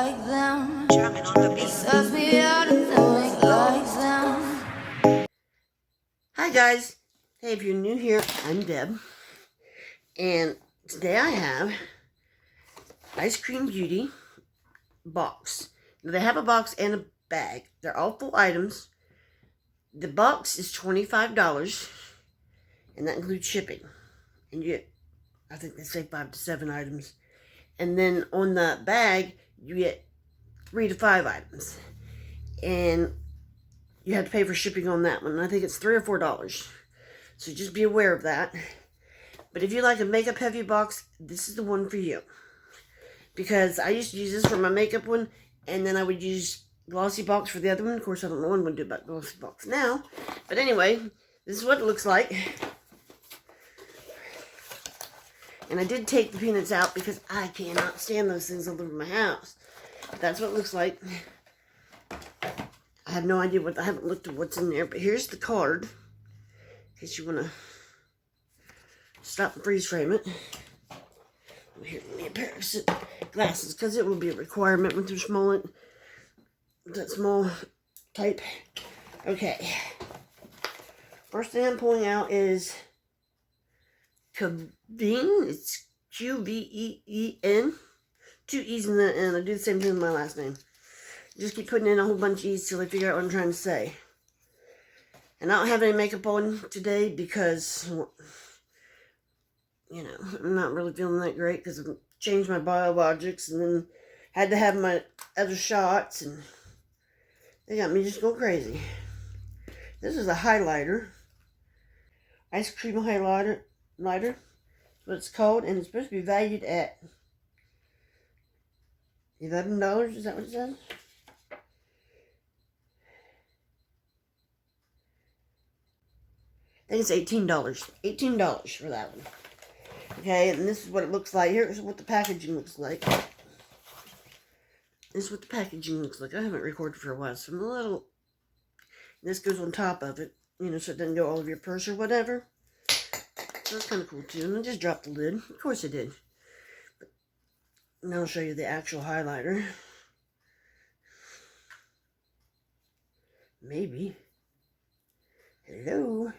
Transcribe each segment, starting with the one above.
like them. It sucks me out and think like them. Hi guys. Hey, if you're new here, I'm Deb. And today I have Eyescream Beauty box. Now, they have a box and a bag. They're all full items. The box is $25, and that includes shipping. And you get, I think they say 5 to 7 items. And then on the bag, you get 3 to 5 items. And you have to pay for shipping on that one. I think it's $3 or $4. So just be aware of that. But if you like a makeup heavy box, this is the one for you. Because I used to use this for my makeup one, and then I would use glossy box for the other one. Of course, I don't know what I'm going to do about glossy box now. But anyway, this is what it looks like. And I did take the peanuts out because I cannot stand those things all over my house. But that's what it looks like. I have no idea I haven't looked at what's in there. But here's the card. In case you want to stop and freeze frame it. Here, give me a pair of glasses, because it will be a requirement with that small type. Okay. First thing I'm pulling out is Qveen. It's Qveen. 2 E's in the end. I do the same thing with my last name. Just keep putting in a whole bunch of E's till I figure out what I'm trying to say. And I don't have any makeup on today because, you know, I'm not really feeling that great because I've changed my biologics and then had to have my other shots, and they got me just going crazy. This is a highlighter. Ice cream highlighter. That's what it's called, and it's supposed to be valued at $11. Is that what it says? I think it's $18. $18 for that one. Okay, and this is what it looks like. Here's what the packaging looks like. This is what the packaging looks like. I haven't recorded for a while, so I'm a little... This goes on top of it, you know, so it doesn't go all over your purse or whatever. So that's kind of cool, too. And I just dropped the lid. Of course I did. But now I'll show you the actual highlighter. Maybe. Hello.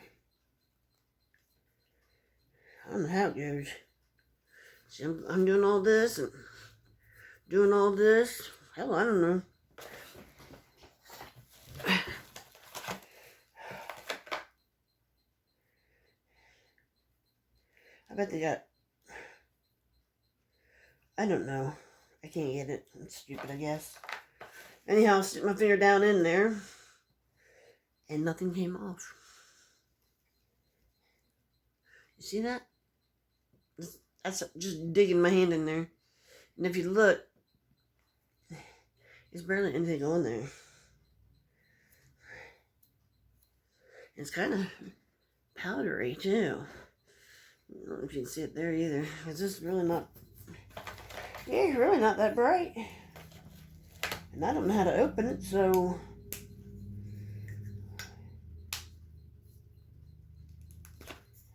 I don't know how it goes. See, I'm doing all this and doing all this. Hell, I don't know. I bet they got... I don't know. I can't get it. It's stupid, I guess. Anyhow, I stick my finger down in there, and nothing came off. You see that? That's just digging my hand in there. And if you look, there's barely anything on there. It's kind of powdery, too. I don't know if you can see it there either. It's just really not... Yeah, it's really not that bright. And I don't know how to open it, so...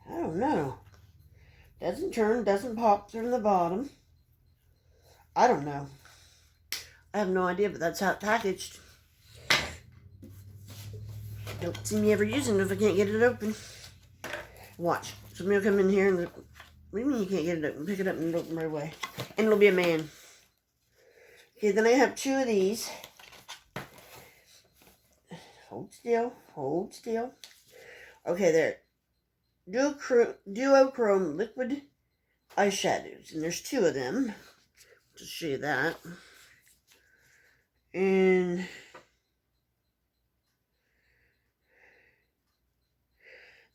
I don't know. Doesn't turn, doesn't pop through the bottom. I don't know. I have no idea, but that's how it's packaged. Don't see me ever using it if I can't get it open. Watch. Somebody will come in here and... What do you mean you can't get it open? Pick it up and open right away. And it'll be a man. Okay, then I have 2 of these. Hold still. Hold still. Okay, there. Duochrome liquid eyeshadows, and there's 2 of them. Just show you that. And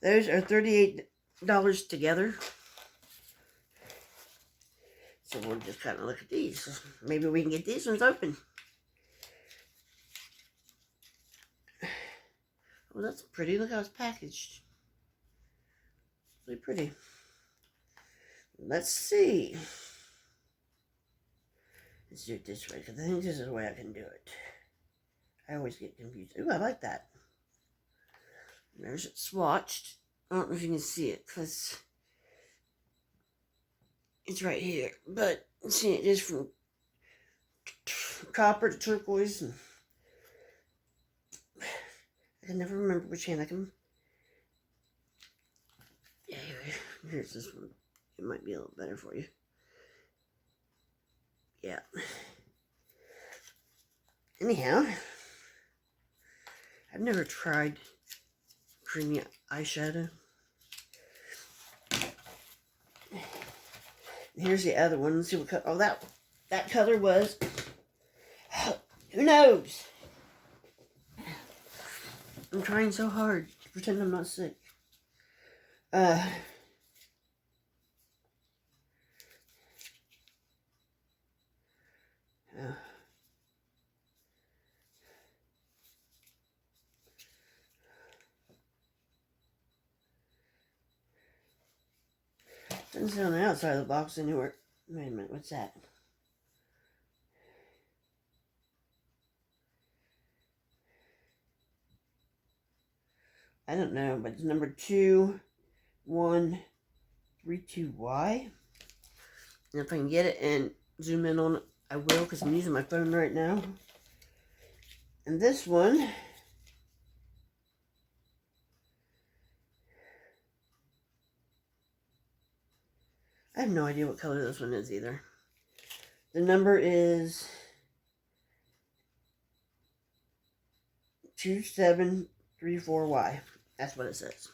those are $38 together. So we'll just kind of look at these. Maybe we can get these ones open. Oh, that's pretty. Look how it's packaged. Really pretty. Let's see. Let's do it this way, because I think this is the way I can do it. I always get confused. Ooh, I like that. There's it swatched. I don't know if you can see it, because it's right here. But see, it is from copper to turquoise. And I can never remember which hand I can. Yeah, here's this one. It might be a little better for you. Yeah. Anyhow, I've never tried creamy eyeshadow. Here's the other one. Let's see what color. Oh, that color was. Who knows? I'm trying so hard to pretend I'm not sick. Doesn't sit on the outside of the box anywhere. Wait a minute, what's that? I don't know, but it's number 2132Y. And if I can get it and zoom in on it, I will, because I'm using my phone right now. And this one, I have no idea what color this one is either. The number is 2734Y. That's what it says.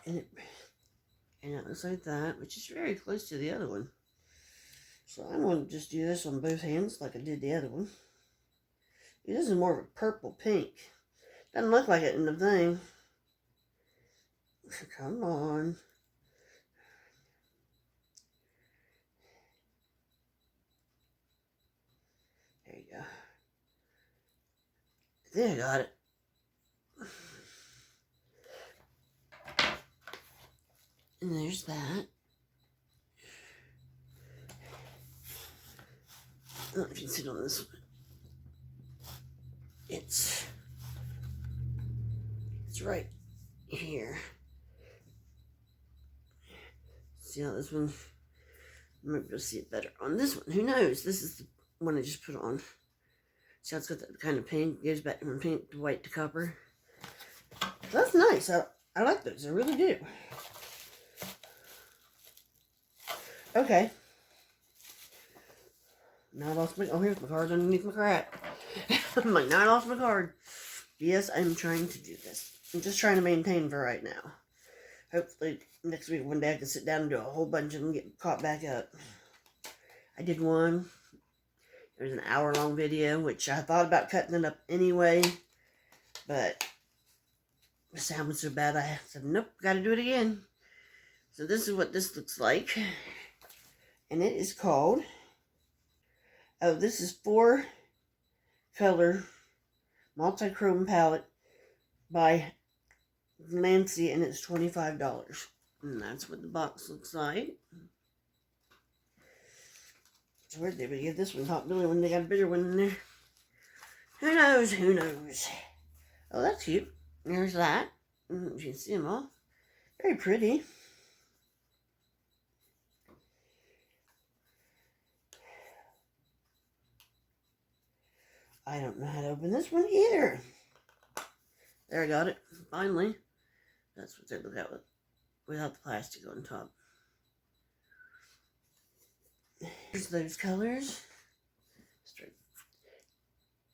And it looks like that, which is very close to the other one. So I'm going to just do this on both hands like I did the other one. This is more of a purple pink. Doesn't look like it in the thing. Come on. There you go. I think I got it. And there's that. I don't know if you can see it on this one. It's right here. See how this one, you might be able to see it better on this one. Who knows? This is the one I just put on. See how it's got that kind of pink, it goes back from pink to white to copper. That's nice. I like those. I really do. Okay. Now I lost my, oh, here's my card underneath my crap. I'm like, now I lost my card. Yes, I'm trying to do this. I'm just trying to maintain for right now. Hopefully next week, one day I can sit down and do a whole bunch of them and get caught back up. I did one. It was an hour-long video, which I thought about cutting it up anyway. But the sound was so bad, I said, nope, gotta do it again. So this is what this looks like. And it is called, oh, this is 4-color Multichrome Palette by Nancy, and it's $25. And that's what the box looks like. So where'd they give this one Hot Billy when they got a bigger one in there? Who knows? Who knows? Oh, that's cute. There's that. You can see them all. Very pretty. I don't know how to open this one either. There, I got it. Finally. That's what they look at without the plastic on top. Here's those colors. Straight.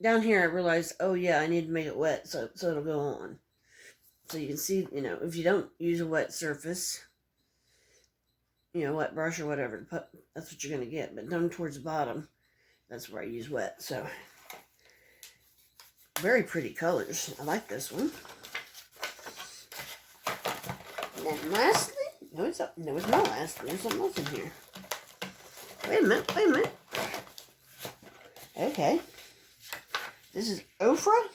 Down here I realized, oh yeah, I need to make it wet so it'll go on. So you can see, you know, if you don't use a wet surface, you know, wet brush or whatever, that's what you're going to get. But down towards the bottom, that's where I use wet. So, very pretty colors. I like this one. And then lastly, no, it's not lastly. There's something else in here. Wait a minute, wait a minute. Okay. This is Ofra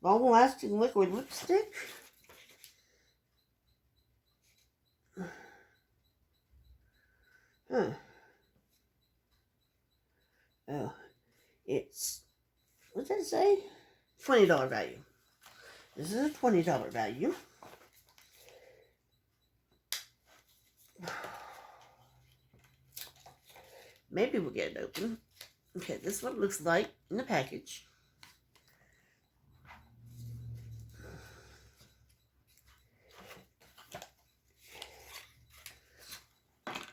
long-lasting liquid lipstick. Huh. Oh, it's, what did it say? $20 value. This is a $20 value. Maybe we'll get it open. Okay, this is what it looks like in the package.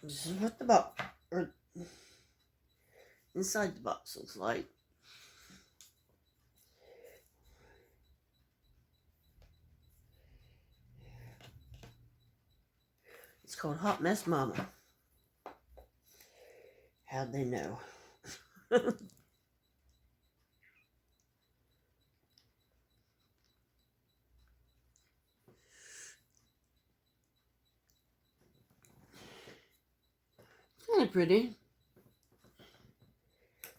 This is what the box, or inside the box, looks like. It's called Hot Mess Mama. How'd they know? Kind of pretty.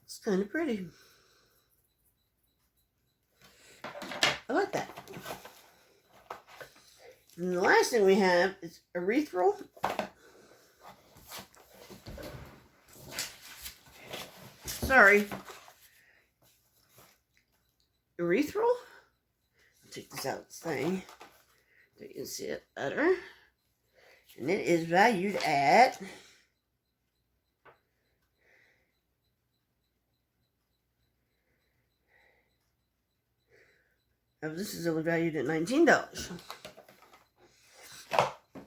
It's kind of pretty. I like that. And the last thing we have is urethral. Sorry. Urethral. I'll take this out of this thing so you can see it better. And it is valued at this is only valued at $19.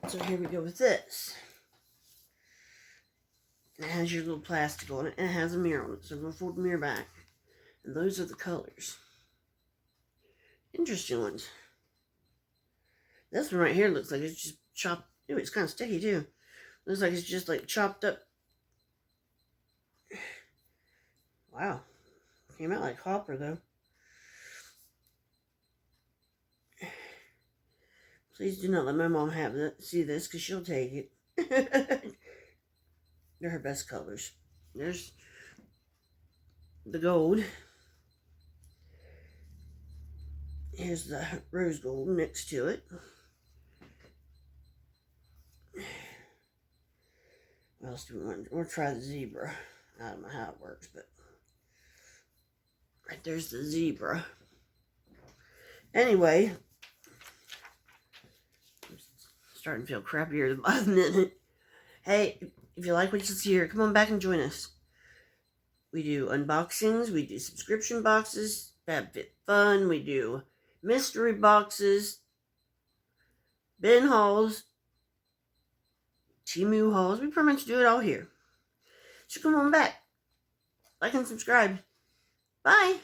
So here we go with this. It has your little plastic on it, and it has a mirror on it. So I'm going to fold the mirror back. And those are the colors. Interesting ones. This one right here looks like it's just chopped. Ooh, it's kind of sticky too. Looks like it's just like chopped up. Wow. Came out like copper though. Please do not let my mom have that. See this, because she'll take it. They're her best colors. There's the gold. Here's the rose gold next to it. What else do we want? We'll try the zebra. I don't know how it works, but right there's the zebra. Anyway, I'm starting to feel crappier by the minute. Hey, if you like what you see here, come on back and join us. We do unboxings, we do subscription boxes, FabFitFun, we do mystery boxes, bin hauls, Temu hauls. We pretty much do it all here. So come on back. Like and subscribe. Bye.